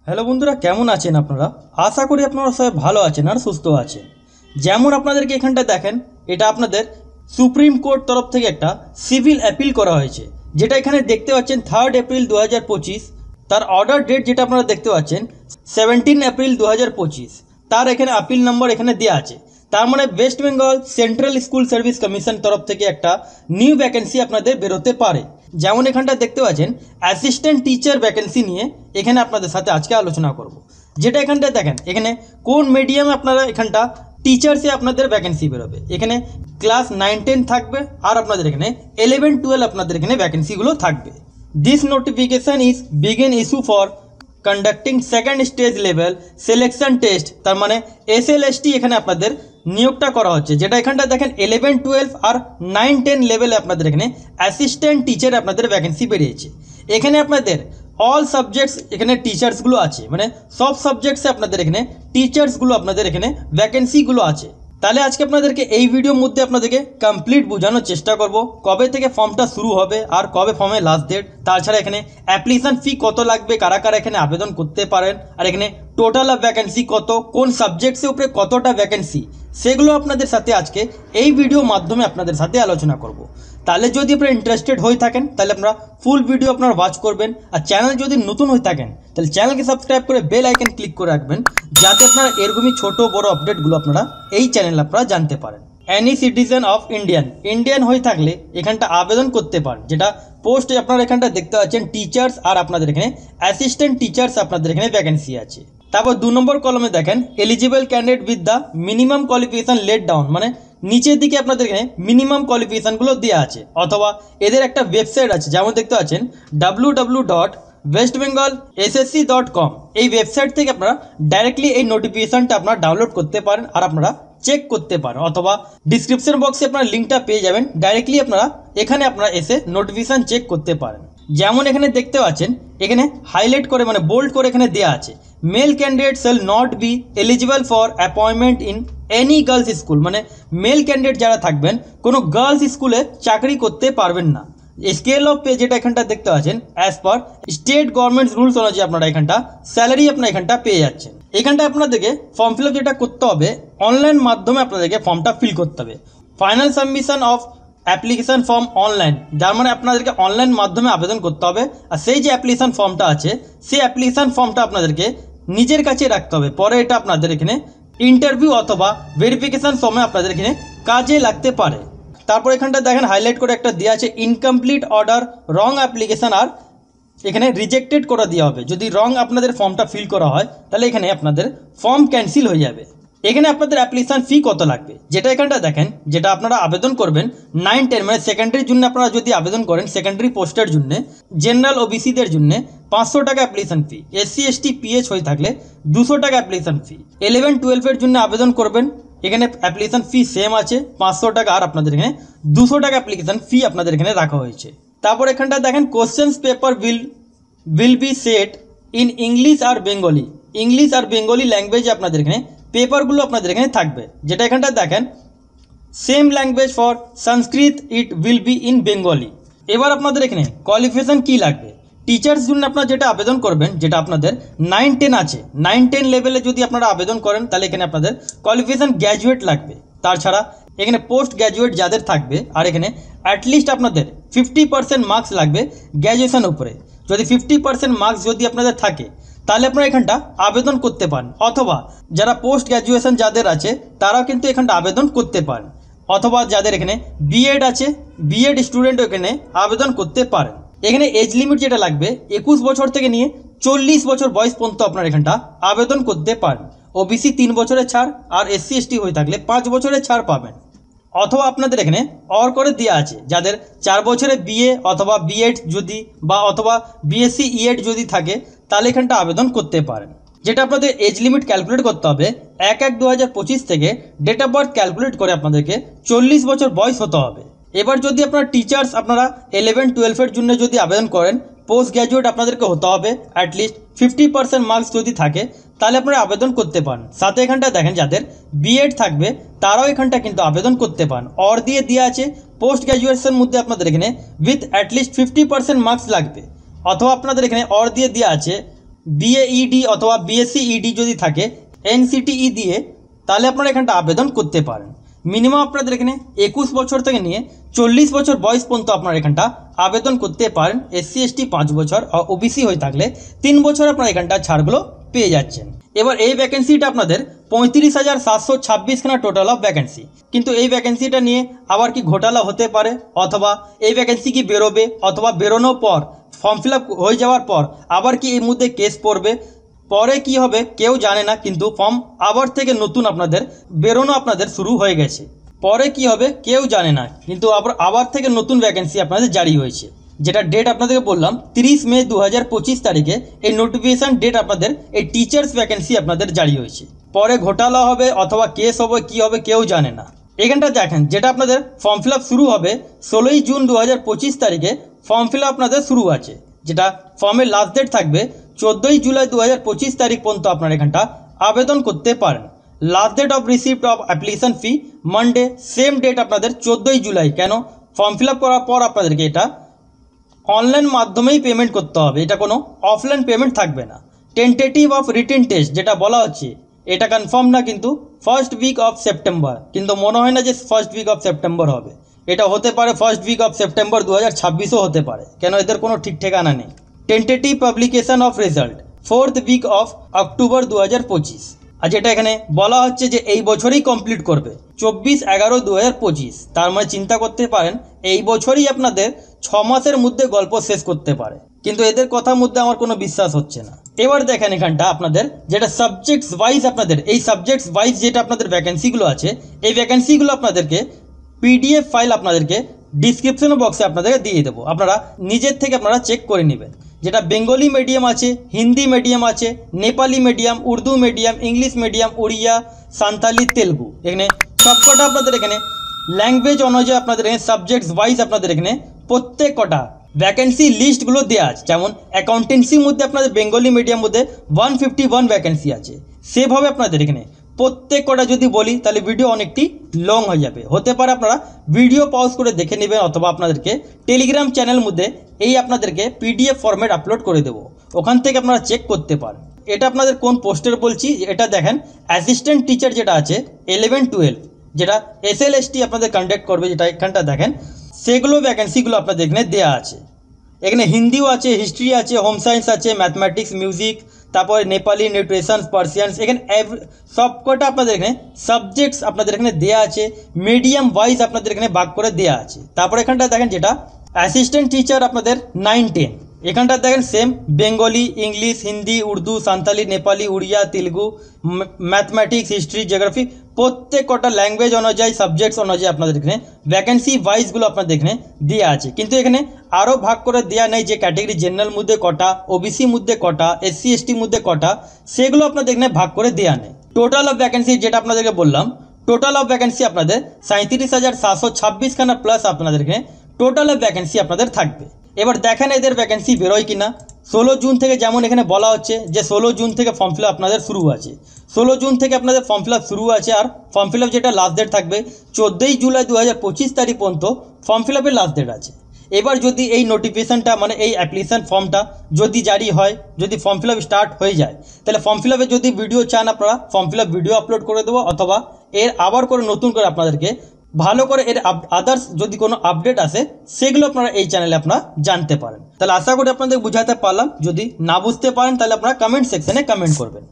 Hello বন্ধুরা, কেমন আছেন আপনারা? আশা করি আপনারা সবাই ভালো আছেন আর সুস্থ আছেন। যেমন আপনাদেরকে এখানটা দেখেন, এটা আপনাদের সুপ্রিম কোর্ট তরফ থেকে একটা সিভিল অ্যাপিল করা হয়েছে, যেটা এখানে দেখতে পাচ্ছেন 3 এপ্রিল 2025। তার অর্ডার ডেট যেটা আপনারা দেখতে পাচ্ছেন 17 এপ্রিল 2025। তার এখানে আপিল নাম্বার এখানে দেওয়া আছে। তার মানে West Bengal central school service commission তরফ থেকে একটা নিউ ভ্যাকেন্সি আপনাদের বেরোতে পারে। যেমন এখানটা দেখতে পাচ্ছেন অ্যাসিস্ট্যান্ট টিচার ভ্যাকেন্সি নিয়ে এখানে আপনাদের সাথে আজকে আলোচনা করব। যেটা এখানটা দেখেন, এখানে কোন মিডিয়ামে আপনারা এখানটা টিচার্সে আপনাদের ভ্যাকেন্সি বেরোবে। এখানে ক্লাস 9-10 থাকবে, আর আপনাদের এখানে 11-12 আপনাদের এখানে ভ্যাকেন্সিগুলো থাকবে। This notification is begin issue for conducting second stage level selection test. তার মানে SLST এখানে আপনাদের নিয়োগটা করা হচ্ছে। যেটা এখানটা দেখেন 11-12 আর 9-10 লেভেলে আপনাদের এখানে অ্যাসিস্ট্যান্ট টিচার আপনাদের ভ্যাকেন্সি বেরিয়েছে। এখানে আপনাদের অল সাবজেক্টস এখানে টিচার্সগুলো আছে, মানে সব সাবজেক্টসে আপনাদের এখানে টিচার্সগুলো আপনাদের এখানে ভ্যাকেন্সিগুলো আছে। তাহলে আজকে আপনাদেরকে এই ভিডিওর মধ্যে আপনাদেরকে কমপ্লিট বোঝানোর চেষ্টা করব কবে থেকে ফর্মটা শুরু হবে আর কবে ফর্মের লাস্ট ডেট। তাছাড়া এখানে অ্যাপ্লিকেশন ফি কত লাগবে, কারা কারা এখানে আবেদন করতে পারেন, আর এখানে টোটাল অফ ভ্যাকেন্সি কত, কোন সাবজেক্টসের উপরে কতটা ভ্যাকেন্সি, সেগুলো আপনাদের সাথে আজকে এই ভিডিওর মাধ্যমে আপনাদের সাথে আলোচনা করব। তাহলে যদি আপনারা ইন্টারেস্টেড হয়ে থাকেন তাহলে আপনারা ফুল ভিডিও আপনারা ওয়াচ করবেন। আর চ্যানেল যদি নতুন হয়ে থাকেন তাহলে চ্যানেলকে সাবস্ক্রাইব করে বেল আইকন ক্লিক করে রাখবেন, যাতে আপনারা এরকমই ছোট বড় আপডেটগুলো আপনারা এই চ্যানেলে আপনারা জানতে পারেন। এনি সিটিজেন অফ ইন্ডিয়ান হয়ে থাকলে এখানটা আবেদন করতে পারেন। যেটা পোস্ট আপনারা এখানটা দেখতে পাচ্ছেন টিচার্স, আর আপনাদের এখানে অ্যাসিস্ট্যান্ট টিচার্স আপনাদের এখানে ভ্যাকেন্সি আছে। তারপর 2 নম্বর কলমে দেখেন eligible candidate with the minimum qualification laid down, মানে নিচের দিকে আপনাদের এখানে মিনিমাম কোয়ালিফিকেশানগুলো দেওয়া আছে, অথবা এদের একটা ওয়েবসাইট আছে যেমন দেখতে পাচ্ছেন www.westbengalssc.com। এই ওয়েবসাইট থেকে আপনারা ডাইরেক্টলি এই নোটিফিকেশানটা আপনারা ডাউনলোড করতে পারেন আর আপনারা চেক করতে পারেন, অথবা ডিসক্রিপশন বক্সে আপনারা লিঙ্কটা পেয়ে যাবেন। ডাইরেক্টলি আপনারা এখানে আপনারা এসে নোটিফিকেশান চেক করতে পারেন। যেমন এখানে দেখতে পাচ্ছেন এখানে হাইলাইট করে মানে বোল্ড করে এখানে দেওয়া আছে male candidate shall not be eligible for appointment in any girls school, মানে মেল ক্যান্ডিডেট যারা থাকবেন কোনো গার্লস স্কুলে চাকরি করতে পারবেন না। স্কেল অফ পে যেটা এখানটা দেখতে পাচ্ছেন as per state government rules অনুযায়ী আপনারা এখানটা স্যালারি আপনারা এখানটা পেয়ে যাচ্ছেন। এখানটা আপনাদেরকে ফর্ম ফিল আপ যেটা করতে হবে অনলাইন মাধ্যমে আপনাদেরকে ফর্মটা ফিল করতে হবে। Final submission of application form online, যার মানে আপনাদেরকে অনলাইন মাধ্যমে আবেদন করতে হবে। আর সেই যে অ্যাপ্লিকেশান ফর্মটা আছে সেই অ্যাপ্লিকেশান ফর্মটা আপনাদেরকে নিজের কাছে রাখতে হবে। পরে এটা আপনাদের এখানে ইন্টারভিউ অথবা ভেরিফিকেশান সময় আপনাদের এখানে কাজে লাগতে পারে। তারপর এখানটা দেখেন হাইলাইট করে একটা দেওয়া আছে ইনকমপ্লিট অর্ডার রং অ্যাপ্লিকেশান, আর এখানে রিজেক্টেড করে দেওয়া হবে। যদি রং আপনাদের ফর্মটা ফিল করা হয় তাহলে এখানে আপনাদের ফর্ম ক্যান্সেল হয়ে যাবে। এখানে আপনাদের অ্যাপ্লিকেশান ফি কত লাগবে, যেটা এখানটা দেখেন, যেটা আপনারা আবেদন করবেন 9-10 মানে সেকেন্ডারির জন্য আপনারা যদি আবেদন করেন সেকেন্ডারি পোস্টের জন্য, জেনারেল ওবিসিদের জন্য 500 টাকা application fee, SC ST PH হয়ে থাকলে 200 টাকা অ্যাপ্লিকেশান ফি। 11-12 জন্য আবেদন করবেন এখানে অ্যাপ্লিকেশান ফি সেম আছে 500 টাকা, আর আপনাদের এখানে 200 টাকা অ্যাপ্লিকেশান ফি আপনাদের এখানে রাখা হয়েছে। তারপর এখানটা দেখেন questions paper will be set in English আর বেঙ্গলি, ইংলিশ আর বেঙ্গলি ল্যাঙ্গুয়েজে আপনাদের এখানে পেপারগুলো আপনাদের এখানে থাকবে। যেটা এখানটা দেখেন same language for Sanskrit it will be in Bengali. এবার আপনাদের এখানে কোয়ালিফিকেশান কী লাগবে, টিচার্স জন্য আপনারা যেটা আবেদন করবেন, যেটা আপনাদের 9-10 আছে, 9-10 লেভেলে যদি আপনারা আবেদন করেন তাহলে এখানে আপনাদের কোয়ালিফিকেশান গ্র্যাজুয়েট লাগবে। তাছাড়া এখানে পোস্ট গ্র্যাজুয়েট যাদের থাকবে, আর এখানে অ্যাটলিস্ট আপনাদের 50% মার্কস লাগবে গ্র্যাজুয়েশন উপরে। যদি 50% মার্কস যদি আপনাদের থাকে তাহলে আপনারা এখানটা আবেদন করতে পারেন, অথবা যারা পোস্ট গ্র্যাজুয়েশন যাদের আছে তারাও কিন্তু এখানটা আবেদন করতে পারেন, অথবা যাদের এখানে বিএড আছে বিএড স্টুডেন্ট এখানে আবেদন করতে পারেন। এখানে এজ লিমিট যেটা লাগবে 21 বছর থেকে নিয়ে 40 বছর বয়স পর্যন্ত আপনারা এখানটা আবেদন করতে পারেন। ওবিসি 3 বছরের ছাড়, আর SC ST হয়ে থাকলে 5 বছরের ছাড় পাবেন। অথবা আপনাদের এখানে অর করে দেওয়া আছে যাদের 4 বছরে BA অথবা বিএড যদি বা অথবা BSc ED যদি থাকে তাহলে এখানটা আবেদন করতে পারেন। যেটা আপনাদের এজ লিমিট ক্যালকুলেট করতে হবে 1-1-2025 থেকে ডেট অফ বার্থ ক্যালকুলেট করে আপনাদেরকে 40 বছর বয়স হতে হবে। এবার যদি আপনারা টিচার্স আপনারা 11-12 জন্য যদি আবেদন করেন, পোস্ট গ্র্যাজুয়েট আপনাদেরকে হতে হবে অ্যাটলিস্ট 50% মার্কস যদি থাকে তাহলে আপনারা আবেদন করতে পারেন। সাথে এখানটা দেখেন যাদের বিএড থাকবে তারাও এখানটা কিন্তু আবেদন করতে পারেন। অর দিয়ে দেওয়া আছে পোস্ট গ্র্যাজুয়েশন মধ্যে আপনাদের এখানে উইথ অ্যাটলিস্ট 50% মার্কস লাগবে, অথবা আপনাদের এখানে অর দিয়ে দেওয়া আছে বিএইডি অথবা বিএসসি ইডি যদি থাকে এনসিটিই দিয়ে, তাহলে আপনারা এখানটা আবেদন করতে পারেন। মিনিমাম আপনাদের এখানে 21 বছর থেকে নিয়ে 40 বছর বয়স পর্যন্ত আপনারা এখানটা আবেদন করতে পারেন। এসসি এসটি 5 বছর আর ওবিসি হয়ে থাকলে 3 বছর আপনারা এখানটা ছাড়গুলো পেয়ে যাচ্ছেন। এবার এই ভ্যাকেন্সিটা আপনাদের 35,726খানা টোটাল অফ ভ্যাকেন্সি। কিন্তু এই ভ্যাকেন্সিটা নিয়ে আবার কি ঘোটালা হতে পারে, অথবা এই ভ্যাকেন্সি কি বেরোবে, অথবা বেরোনোর পর ফর্ম ফিল আপ হয়ে যাওয়ার পর আবার কি এর মধ্যে কেস পড়বে, পরে কি হবে কেউ জানে না। কিন্তু ফর্ম আবার থেকে নতুন আপনাদের বেরোনো আপনাদের শুরু হয়ে গেছে, পরে কি হবে কেউ জানে না। কিন্তু আবার থেকে নতুন ভ্যাকেন্সি আপনাদের জারি হয়েছে, যেটা ডেট আপনাদেরকে বললাম 30 মে 2025 তারিখে এই নোটিফিকেশান ডেট আপনাদের এই টিচার্স ভ্যাকেন্সি আপনাদের জারি হয়েছে। পরে ঘোটালা হবে অথবা কেস হবে, কি হবে কেউ জানে না। এখানটা দেখেন, যেটা আপনাদের ফর্ম ফিল আপ শুরু হবে 16 জুন 2025 তারিখে ফর্ম ফিল আপ আপনাদের শুরু আছে, যেটা ফর্মের লাস্ট ডেট থাকবে 14 জুলাই 2025 তারিখ পর্যন্ত আপনারা এখানটা আবেদন করতে পারেন। Last date of receipt of application fee Monday, same date আপনাদের 14 জুলাই। কেন, ফর্ম ফিল আপ করার পর আপনাদেরকে এটা অনলাইন মাধ্যমেই পেমেন্ট করতে হবে, এটা কোনো অফলাইন পেমেন্ট থাকবে না। টেন্টেটিভ অফ রিটেন টেস্ট যেটা বলা হচ্ছে এটা কনফার্ম না, কিন্তু ফার্স্ট উইক অফ সেপ্টেম্বর, কিন্তু মনে হয় না যে ফার্স্ট উইক অফ সেপ্টেম্বর হবে। এটা হতে পারে ফার্স্ট উইক অফ সেপ্টেম্বর 2026ও হতে পারে, কেন এদের কোনো ঠিক ঠিকানা নেই। Tentative publication of result 4th week of October 2025। আর যেটা এখানে বলা হচ্ছে যে এই বছরই কমপ্লিট করবে 24/11/2025। তার মানে চিন্তা করতে পারেন এই বছরই আপনাদের 6 মাসের মধ্যে গল্প শেষ করতে পারে, কিন্তু এদের কথার মধ্যে আমার কোনো বিশ্বাস হচ্ছে না। এবার দেখেন এখানটা আপনাদের যেটা সাবজেক্টস ওয়াইজ, আপনাদের এই সাবজেক্টস ওয়াইজ যেটা আপনাদের ভ্যাকেন্সিগুলো আছে, এই ভ্যাকেন্সিগুলো আপনাদেরকে পিডিএফ ফাইল আপনাদেরকে ডিসক্রিপশন বক্সে আপনাদেরকে দিয়ে দেবো, আপনারা নিজের থেকে আপনারা চেক করে নেবেন। যেটা বেঙ্গলি মিডিয়াম আছে, হিন্দি মিডিয়াম আছে, Nepali medium, Urdu medium, English medium, Oriya, Santali, Telugu, এখানে সবকটা আপনাদের এখানে ল্যাঙ্গুয়েজ অনুযায়ী আপনাদের এখানে সাবজেক্টস ওয়াইজ আপনাদের এখানে প্রত্যেক কটা ভ্যাকেন্সি লিস্টগুলো দেওয়া আছে। যেমন অ্যাকাউন্টেন্সির মধ্যে আপনাদের বেঙ্গলি মিডিয়াম মধ্যে 151 ভ্যাকেন্সি আছে, সেভাবে আপনাদের এখানে প্রত্যেক কটা যদি বলি তাহলে ভিডিও অনেকটি লং হয়ে যাবে। হতে পারে আপনারা ভিডিও পজ করে দেখে নেবেন, অথবা আপনাদেরকে টেলিগ্রাম চ্যানেল মধ্যে এই আপনাদেরকে পিডিএফ ফরম্যাট আপলোড করে দেবো, ওখান থেকে আপনারা চেক করতে পারেন। এটা আপনাদের কোন পোস্টের বলছি, এটা দেখেন অ্যাসিস্ট্যান্ট টিচার যেটা আছে 11-12, যেটা এসএলএসটি আপনাদের কন্ডাক্ট করবে, যেটা এখানটা দেখেন সেগুলো ভ্যাকেন্সিগুলো আপনাদের এখানে দেওয়া আছে। এখানে হিন্দিও আছে, হিস্ট্রি আছে, হোম সায়েন্স আছে, ম্যাথমেটিক্স, মিউজিক, তারপরে নেপালি, নিউট্রিশন, পার্সিয়ান্স, এখানে সবকটা আপনাদের এখানে সাবজেক্টস আপনাদের এখানে দেওয়া আছে, মিডিয়াম ওয়াইজ আপনাদের এখানে ভাগ করে দেওয়া আছে। তারপরে এখানটা দেখেন যেটা অ্যাসিস্ট্যান্ট টিচার আপনাদের 9-10, এখানটা দেখেন same Bengali, English, Hindi, Urdu, Santali, Nepali, Oriya, Telugu, mathematics, history, geography, প্রত্যেক কটা ল্যাঙ্গুয়েজ অনুযায়ী সাবজেক্টস অনুযায়ী আপনাদের এখানে ভ্যাকেন্সি ওয়াইজগুলো আপনাদের এখানে দেওয়া আছে। কিন্তু এখানে আরও ভাগ করে দেওয়া নেই যে ক্যাটেগরি জেনারেল মধ্যে কটা, ওবিসি মধ্যে কটা, এসসি এসটির মধ্যে কটা, সেগুলো আপনাদের এখানে ভাগ করে দেওয়া নেই। টোটাল অফ ভ্যাকেন্সি যেটা আপনাদেরকে বললাম, টোটাল অফ ভ্যাকেন্সি আপনাদের 37,726খানা প্লাস আপনাদের এখানে টোটাল অফ ভ্যাকেন্সি আপনাদের থাকবে। এবার দেখেন এদের ভ্যাকেন্সি বেরোয় কিনা। 16 জুন থেকে যেমন এখানে বলা হচ্ছে যে 16 জুন থেকে ফর্ম ফিল আপ আপনাদের শুরু আছে, 16 জুন থেকে আপনাদের ফর্ম ফিল আপ শুরু আছে। আর ফর্ম ফিল আপ যেটা লাস্ট ডেট থাকবে 14 জুলাই 2025 তারিখ পর্যন্ত ফর্ম ফিল আপের লাস্ট ডেট আছে। এবার যদি এই নোটিফিকেশানটা মানে এই অ্যাপ্লিকেশান ফর্মটা যদি জারি হয়, যদি ফর্ম ফিল আপ স্টার্ট হয়ে যায়, তাহলে ফর্ম ফিল আপে যদি ভিডিও চান আপনারা form fill up video upload করে দেবো, অথবা এর আবার করে নতুন করে আপনাদেরকে ভালো করে এর আদার্স যদি কোনো আপডেট আসে সেগুলো আপনারা এই চ্যানেলে আপনারা জানতে পারেন। তাহলে আশা করি আপনাদের বুঝাতে পারলাম। যদি না বুঝতে পারেন তাহলে আপনারা কমেন্ট সেকশনে কমেন্ট করবেন।